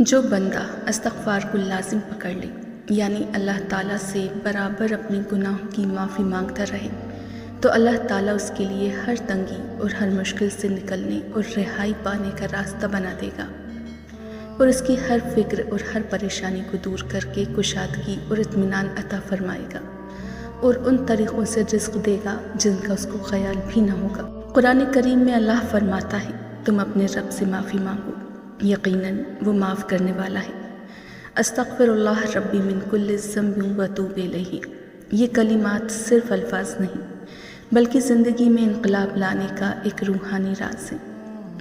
جو بندہ استغفار کو لازم پکڑ لے، یعنی اللہ تعالیٰ سے برابر اپنے گناہوں کی معافی مانگتا رہے، تو اللہ تعالیٰ اس کے لیے ہر تنگی اور ہر مشکل سے نکلنے اور رہائی پانے کا راستہ بنا دے گا، اور اس کی ہر فکر اور ہر پریشانی کو دور کر کے کشادگی اور اطمینان عطا فرمائے گا، اور ان طریقوں سے رزق دے گا جن کا اس کو خیال بھی نہ ہوگا۔ قرآن کریم میں اللہ فرماتا ہے، تم اپنے رب سے معافی مانگو، یقیناً وہ معاف کرنے والا ہے۔ استغفر اللہ ربی من کل ذنب واتوب الیہ۔ یہ کلمات صرف الفاظ نہیں بلکہ زندگی میں انقلاب لانے کا ایک روحانی راز ہے۔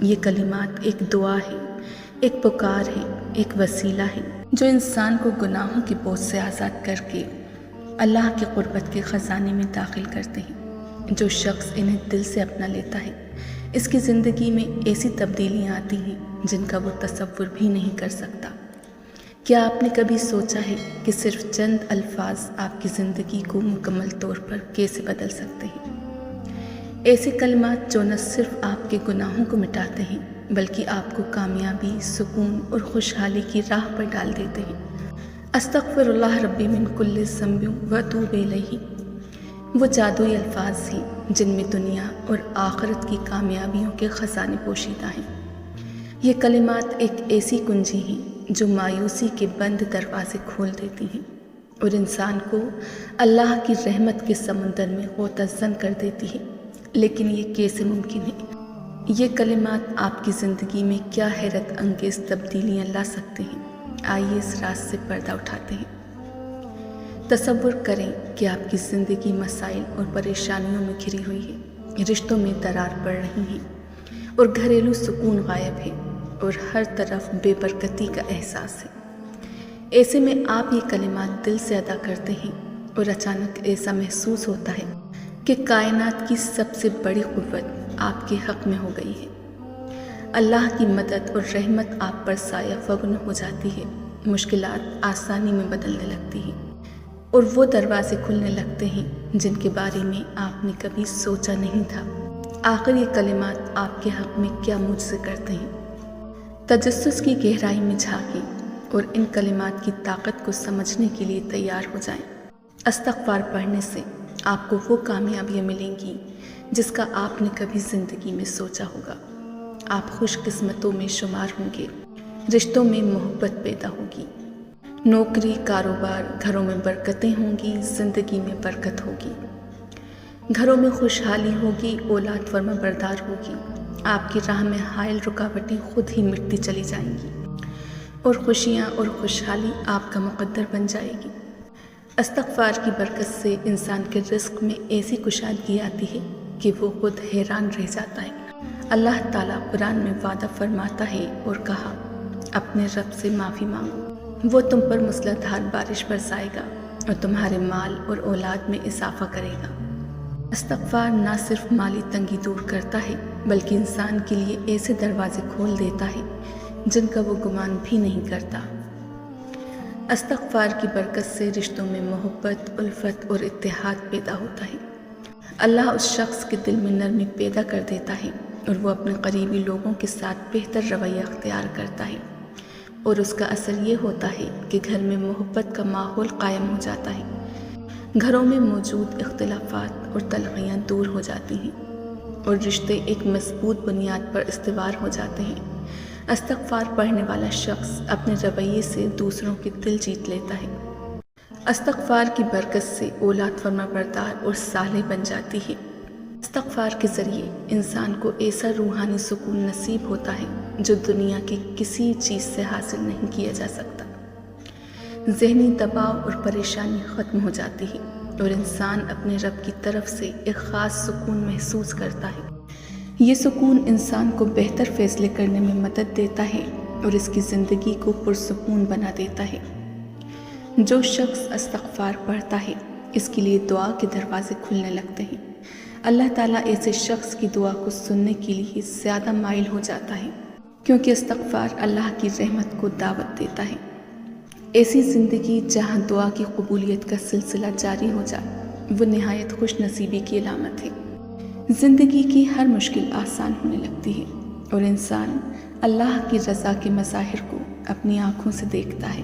یہ کلمات ایک دعا ہے، ایک پکار ہے، ایک وسیلہ ہے جو انسان کو گناہوں کے بوجھ سے آزاد کر کے اللہ کی قربت کے خزانے میں داخل کرتے ہیں۔ جو شخص انہیں دل سے اپنا لیتا ہے، اس کی زندگی میں ایسی تبدیلیاں آتی ہیں جن کا وہ تصور بھی نہیں کر سکتا۔ کیا آپ نے کبھی سوچا ہے کہ صرف چند الفاظ آپ کی زندگی کو مکمل طور پر کیسے بدل سکتے ہیں؟ ایسے کلمات جو نہ صرف آپ کے گناہوں کو مٹاتے ہیں بلکہ آپ کو کامیابی، سکون اور خوشحالی کی راہ پر ڈال دیتے ہیں۔ استغفر اللہ ربی من کل ذنب واتوب الیہ وہ جادوئی الفاظ ہیں جن میں دنیا اور آخرت کی کامیابیوں کے خزانے پوشیدہ ہیں۔ یہ کلمات ایک ایسی کنجی ہیں جو مایوسی کے بند دروازے کھول دیتی ہیں اور انسان کو اللہ کی رحمت کے سمندر میں غوطہ زن کر دیتی ہے۔ لیکن یہ کیسے ممکن ہے؟ یہ کلمات آپ کی زندگی میں کیا حیرت انگیز تبدیلیاں لا سکتے ہیں؟ آئیے اس راز سے پردہ اٹھاتے ہیں۔ تصور کریں کہ آپ کی زندگی مسائل اور پریشانیوں میں گھری ہوئی ہے، رشتوں میں درار پڑ رہی ہیں اور گھریلو سکون غائب ہے اور ہر طرف بے برکتی کا احساس ہے۔ ایسے میں آپ یہ کلمات دل سے ادا کرتے ہیں اور اچانک ایسا محسوس ہوتا ہے کہ کائنات کی سب سے بڑی قوت آپ کے حق میں ہو گئی ہے۔ اللہ کی مدد اور رحمت آپ پر سایہ فغن ہو جاتی ہے، مشکلات آسانی میں بدلنے لگتی ہیں اور وہ دروازے کھلنے لگتے ہیں جن کے بارے میں آپ نے کبھی سوچا نہیں تھا۔ آخر یہ کلمات آپ کے حق میں کیا معجزے کرتے ہیں؟ تجسس کی گہرائی میں جھانکیں اور ان کلمات کی طاقت کو سمجھنے کے لیے تیار ہو جائیں۔ استغفار پڑھنے سے آپ کو وہ کامیابیاں ملیں گی جس کا آپ نے کبھی زندگی میں سوچا ہوگا۔ آپ خوش قسمتوں میں شمار ہوں گے، رشتوں میں محبت پیدا ہوگی، نوکری، کاروبار، گھروں میں برکتیں ہوں گی، زندگی میں برکت ہوگی، گھروں میں خوشحالی ہوگی، اولاد فرما بردار ہوگی، آپ کی راہ میں حائل رکاوٹیں خود ہی مٹتی چلی جائیں گی اور خوشیاں اور خوشحالی آپ کا مقدر بن جائے گی۔ استغفار کی برکت سے انسان کے رزق میں ایسی کشادگی آتی ہے کہ وہ خود حیران رہ جاتا ہے۔ اللہ تعالیٰ قرآن میں وعدہ فرماتا ہے اور کہا، اپنے رب سے معافی مانگو، وہ تم پر موسلادھار بارش برسائے گا اور تمہارے مال اور اولاد میں اضافہ کرے گا۔ استغفار نہ صرف مالی تنگی دور کرتا ہے بلکہ انسان کے لیے ایسے دروازے کھول دیتا ہے جن کا وہ گمان بھی نہیں کرتا۔ استغفار کی برکت سے رشتوں میں محبت، الفت اور اتحاد پیدا ہوتا ہے۔ اللہ اس شخص کے دل میں نرمی پیدا کر دیتا ہے اور وہ اپنے قریبی لوگوں کے ساتھ بہتر رویہ اختیار کرتا ہے، اور اس کا اثر یہ ہوتا ہے کہ گھر میں محبت کا ماحول قائم ہو جاتا ہے، گھروں میں موجود اختلافات اور تلخیاں دور ہو جاتی ہیں اور رشتے ایک مضبوط بنیاد پر استوار ہو جاتے ہیں۔ استغفار پڑھنے والا شخص اپنے رویے سے دوسروں کے دل جیت لیتا ہے۔ استغفار کی برکت سے اولاد فرما بردار اور صالح بن جاتی ہے۔ استغفار کے ذریعے انسان کو ایسا روحانی سکون نصیب ہوتا ہے جو دنیا کی کسی چیز سے حاصل نہیں کیا جا سکتا۔ ذہنی دباؤ اور پریشانی ختم ہو جاتی ہے اور انسان اپنے رب کی طرف سے ایک خاص سکون محسوس کرتا ہے۔ یہ سکون انسان کو بہتر فیصلے کرنے میں مدد دیتا ہے اور اس کی زندگی کو پرسکون بنا دیتا ہے۔ جو شخص استغفار پڑھتا ہے اس کے لیے دعا کے دروازے کھلنے لگتے ہیں۔ اللہ تعالیٰ ایسے شخص کی دعا کو سننے کے لیے زیادہ مائل ہو جاتا ہے کیونکہ استغفار اللہ کی رحمت کو دعوت دیتا ہے۔ ایسی زندگی جہاں دعا کی قبولیت کا سلسلہ جاری ہو جائے وہ نہایت خوش نصیبی کی علامت ہے۔ زندگی کی ہر مشکل آسان ہونے لگتی ہے اور انسان اللہ کی رضا کے مظاہر کو اپنی آنکھوں سے دیکھتا ہے۔